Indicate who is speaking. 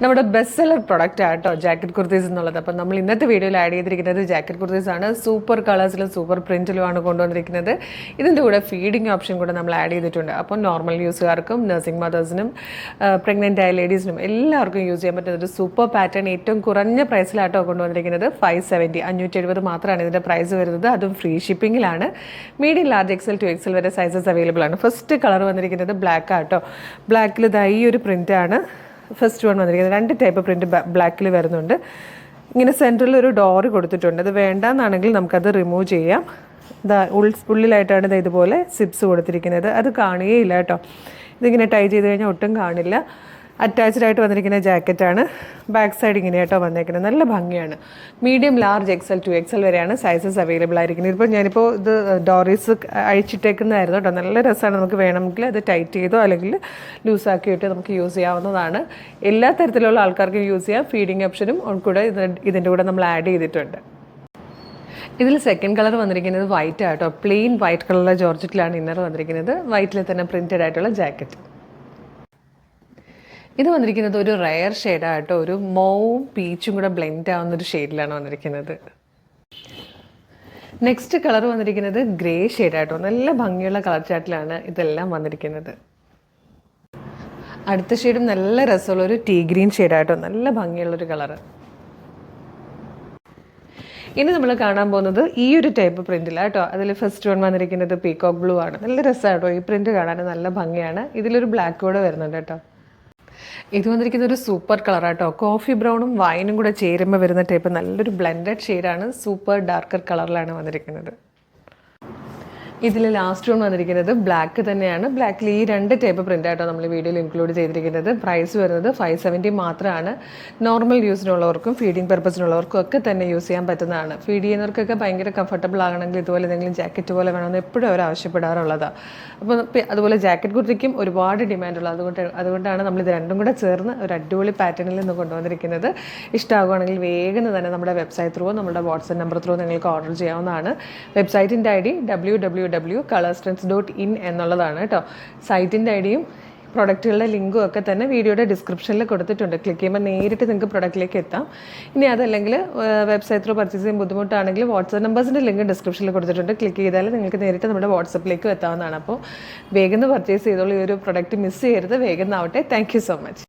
Speaker 1: നമ്മുടെ best seller product ആട്ടോ jacket kurtis എന്നുള്ളത്. അപ്പം നമ്മൾ ഇന്നത്തെ വീഡിയോയിൽ ആഡ് ചെയ്തിരിക്കുന്നത് ജാക്കറ്റ് കുർത്തീസ് ആണ്. സൂപ്പർ കളേഴ്സിലും സൂപ്പർ പ്രിന്റിലുമാണ് കൊണ്ടുവന്നിരിക്കുന്നത്. ഇതിൻ്റെ കൂടെ ഫീഡിങ് ഓപ്ഷൻ കൂടെ നമ്മൾ ആഡ് ചെയ്തിട്ടുണ്ട്. അപ്പം നോർമൽ യൂസുകാർക്കും നഴ്സിംഗ് മദേഴ്സിനും പ്രഗ്നൻ്റ് ആയ ലേഡീസിനും എല്ലാവർക്കും യൂസ് ചെയ്യാൻ പറ്റുന്ന ഒരു സൂപ്പർ പാറ്റേൺ ഏറ്റവും കുറഞ്ഞ പ്രൈസിലാട്ടോ കൊണ്ടുവന്നിരിക്കുന്നത്. 570 570 മാത്രമാണ് ഇതിൻ്റെ പ്രൈസ് വരുന്നത്. അതും ഫ്രീ ഷിപ്പിങ്ങിലാണ്. Medium large XL to XL വരെ സൈസസ് അവൈലബിൾ ആണ്. ഫസ്റ്റ് കളർ വന്നിരിക്കുന്നത് ബ്ലാക്ക് ആട്ടോ. ബ്ലാക്കിൽ ഈ ഒരു പ്രിൻ്റാണ് ഫസ്റ്റ് വൺ വന്നിരിക്കുന്നത്. 2 ടൈപ്പ് പ്രിൻറ്റ് ബ്ലാക്കിൽ വരുന്നുണ്ട്. ഇങ്ങനെ സെൻറ്ററിൽ ഒരു ഡോറ് കൊടുത്തിട്ടുണ്ട്. അത് വേണ്ടാന്നാണെങ്കിൽ നമുക്കത് റിമൂവ് ചെയ്യാം. ഉള്ളിലായിട്ടാണ് ഇതുപോലെ സിപ്സ് കൊടുത്തിരിക്കുന്നത്. അത് കാണുകയില്ല കേട്ടോ. ഇതിങ്ങനെ ടൈ ചെയ്ത് കഴിഞ്ഞാൽ ഒട്ടും കാണില്ല. അറ്റാച്ച്ഡ് ആയിട്ട് വന്നിരിക്കുന്ന ജാക്കറ്റാണ്. ബാക്ക് സൈഡ് ഇങ്ങനെ കേട്ടോ വന്നേക്കുന്നത്. നല്ല ഭംഗിയാണ്. Medium large XL to XL വരെയാണ് സൈസസ് അവൈലബിൾ ആയിരിക്കുന്നത്. ഇപ്പോൾ ഞാനിപ്പോൾ ഇത് ഡോറീസ് അഴിച്ചിട്ടേക്കുന്നതായിരുന്നു കേട്ടോ. നല്ല രസമാണ്. നമുക്ക് വേണമെങ്കിൽ അത് ടൈറ്റ് ചെയ്തോ അല്ലെങ്കിൽ ലൂസാക്കിയിട്ട് നമുക്ക് യൂസ് ചെയ്യാവുന്നതാണ്. എല്ലാ തരത്തിലുള്ള ആൾക്കാർക്കും യൂസ് ചെയ്യാം. ഫീഡിങ് ഓപ്ഷനും കൂടെ ഇതിൻ്റെ കൂടെ നമ്മൾ ആഡ് ചെയ്തിട്ടുണ്ട്. ഇതിൽ സെക്കൻഡ് കളർ വന്നിരിക്കുന്നത് വൈറ്റ് ആട്ടോ. പ്ലെയിൻ വൈറ്റ് കളറിലെ ജോർജറ്റിലാണ് ഇന്നർ വന്നിരിക്കുന്നത്. വൈറ്റിൽ തന്നെ പ്രിൻറ്റഡ് ആയിട്ടുള്ള ജാക്കറ്റ്. ഇത് വന്നിരിക്കുന്നത് ഒരു റയർ ഷെയ്ഡായിട്ടോ. ഒരു മൗവും പീച്ചും കൂടെ ബ്ലെൻഡ് ആവുന്നൊരു ഷെയ്ഡിലാണ് വന്നിരിക്കുന്നത്. നെക്സ്റ്റ് കളർ വന്നിരിക്കുന്നത് ഗ്രേ ഷെയ്ഡായിട്ടോ. നല്ല ഭംഗിയുള്ള കളർ ചാർട്ടിലാണ് ഇതെല്ലാം വന്നിരിക്കുന്നത്. അടുത്ത ഷെയ്ഡും നല്ല രസമുള്ള ഒരു ടീ ഗ്രീൻ ഷെയ്ഡായിട്ടോ. നല്ല ഭംഗിയുള്ളൊരു കളറ്. ഇനി നമ്മൾ കാണാൻ പോകുന്നത് ഈ ഒരു ടൈപ്പ് പ്രിൻറ്റിലാണ് കേട്ടോ. അതിൽ ഫസ്റ്റ് വൺ വന്നിരിക്കുന്നത് പീകോക്ക് ബ്ലൂ ആണ്. നല്ല രസമായിട്ടോ. ഈ പ്രിൻറ്റ് കാണാൻ നല്ല ഭംഗിയാണ്. ഇതിലൊരു ബ്ലാക്ക് കൂടെ വരുന്നുണ്ട് കേട്ടോ. ഇത് വന്നിരിക്കുന്ന ഒരു സൂപ്പർ കളറാട്ടോ. കോഫി ബ്രൗണും വൈനും കൂടെ ചേരുമ്പോൾ വരുന്ന ടൈപ്പ് നല്ലൊരു ബ്ലെൻഡഡ് ഷെയ്ഡാണ്. സൂപ്പർ ഡാർക്കർ കളറിലാണ് വന്നിരിക്കുന്നത്. ഇതിൽ ലാസ്റ്റ് വൺ വന്നിരിക്കുന്നത് ബ്ലാക്ക് തന്നെയാണ്. ബ്ലാക്കിൽ ഈ 2 ടൈപ്പ് പ്രിൻ്റായിട്ടോ നമ്മൾ വീഡിയോയിൽ ഇൻക്ലൂഡ് ചെയ്തിരിക്കുന്നത്. പ്രൈസ് വരുന്നത് 570 മാത്രമാണ്. നോർമൽ യൂസിനുള്ളവർക്കും ഫീഡിങ് പർപ്പസിനുള്ളവർക്കും ഒക്കെ തന്നെ യൂസ് ചെയ്യാൻ പറ്റുന്നതാണ്. ഫീഡ് ചെയ്യുന്നവർക്കൊക്കെ ഭയങ്കര കംഫർട്ടബിൾ ആകണമെങ്കിൽ ഇതുപോലെ എന്തെങ്കിലും ജാക്കറ്റ് പോലെ വേണമെന്ന് എപ്പോഴും അവർ ആവശ്യപ്പെടാറുള്ളതാണ്. അപ്പോൾ അതുപോലെ ജാക്കറ്റ് കുർത്തിക്കും ഒരുപാട് ഡിമാൻഡുള്ളത്. അതുകൊണ്ടാണ് നമ്മൾ ഇത് രണ്ടും കൂടെ ചേർന്ന് ഒരു അടിപൊളി പാറ്റേണിൽ നിന്ന് കൊണ്ടുവന്നിരിക്കുന്നത്. ഇഷ്ടമാകുകയാണെങ്കിൽ വേഗം തന്നെ നമ്മുടെ വെബ്സൈറ്റ് ത്രൂ നമ്മുടെ വാട്സ്ആപ്പ് നമ്പർ ത്രൂ നിങ്ങൾക്ക് ഓർഡർ ചെയ്യാവുന്നതാണ്. വെബ്സൈറ്റിൻ്റെ ID www.colorstrengths.in എന്നുള്ളതാണ് കേട്ടോ. സൈറ്റിൻ്റെ ഐഡിയും പ്രൊഡക്റ്റുകളുടെ ലിങ്കും ഒക്കെ തന്നെ വീഡിയോയുടെ ഡിസ്ക്രിപ്ഷനിൽ കൊടുത്തിട്ടുണ്ട്. ക്ലിക്ക് ചെയ്യുമ്പോൾ നേരിട്ട് നിങ്ങൾക്ക് പ്രൊഡക്റ്റിലേക്ക് എത്താം. ഇനി അതല്ലെങ്കിൽ വെബ്സൈറ്റ് ത്രൂ പർച്ചേസ് ചെയ്യാൻ ബുദ്ധിമുട്ടാണെങ്കിൽ വാട്സ്ആപ്പ് നമ്പേഴ്സിൻ്റെ ലിങ്ക് ഡിസ്ക്രിപ്ഷനിൽ കൊടുത്തിട്ടുണ്ട്. ക്ലിക്ക് ചെയ്താൽ നിങ്ങൾക്ക് നേരിട്ട് നമ്മുടെ വാട്സപ്പിലേക്ക് എത്താവുന്നതാണ്. അപ്പോൾ വേഗം പർച്ചേസ് ചെയ്തോളൂ. ഈ ഒരു പ്രൊഡക്റ്റ് മിസ് ചെയ്യരുത്. വേഗം ആവട്ടെ. Thank you so much.